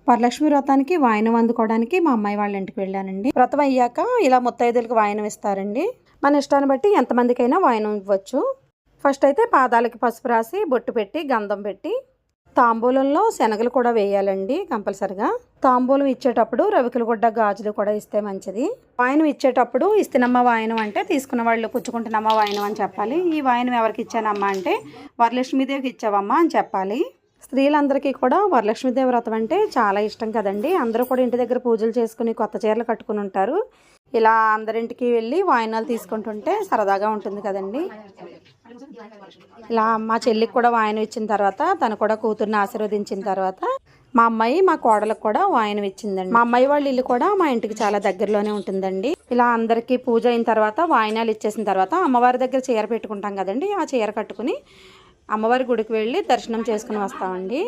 వరలక్ష్మి వ్రతానికి వాయనం అందుకోవడానికి మా అమ్మాయి వాళ్ళ ఇంటికి వెళ్ళానండి. వ్రతం అయ్యాక ఇలా ముత్తైదులకు వాయనం ఇస్తారండి. మన ఇష్టాన్ని బట్టి ఎంతమందికైనా వాయనం ఇవ్వచ్చు. ఫస్ట్ అయితే పాదాలకి పసుపు రాసి బొట్టు పెట్టి గంధం పెట్టి తాంబూలంలో శనగలు కూడా వేయాలండి కంపల్సరిగా. తాంబూలం ఇచ్చేటప్పుడు రవికల గుడ్డ గాజులు కూడా ఇస్తే మంచిది. వాయనం ఇచ్చేటప్పుడు ఇస్తున్నమ్మ వాయనం అంటే తీసుకున్న వాళ్ళు పుచ్చుకుంటున్నమ్మ వాయనం అని చెప్పాలి. ఈ వాయనం ఎవరికి ఇచ్చానమ్మా అంటే వరలక్ష్మీదేవికి ఇచ్చావమ్మా అని చెప్పాలి. స్త్రీలందరికీ కూడా వరలక్ష్మీదేవి వ్రతం అంటే చాలా ఇష్టం కదండి. అందరూ కూడా ఇంటి దగ్గర పూజలు చేసుకుని కొత్త చీరలు కట్టుకుని ఉంటారు. ఇలా అందరింటికి వెళ్ళి వాయనాలు తీసుకుంటుంటే సరదాగా ఉంటుంది కదండి. ఇలా మా చెల్లికి కూడా వాయనం ఇచ్చిన తర్వాత తను కూడా కూతుర్ని ఆశీర్వదించిన తర్వాత మా అమ్మాయి మా కోడలకు కూడా వాయనం ఇచ్చిందండి. మా అమ్మాయి వాళ్ళ ఇల్లు కూడా మా ఇంటికి చాలా దగ్గరలోనే ఉంటుందండి. ఇలా అందరికీ పూజ అయిన తర్వాత వాయనాలు ఇచ్చేసిన తర్వాత అమ్మవారి దగ్గర చీర పెట్టుకుంటాం కదండి. ఆ చీర కట్టుకుని అమ్మవారి గుడికి వెళ్ళి దర్శనం చేసుకుని వస్తామండి.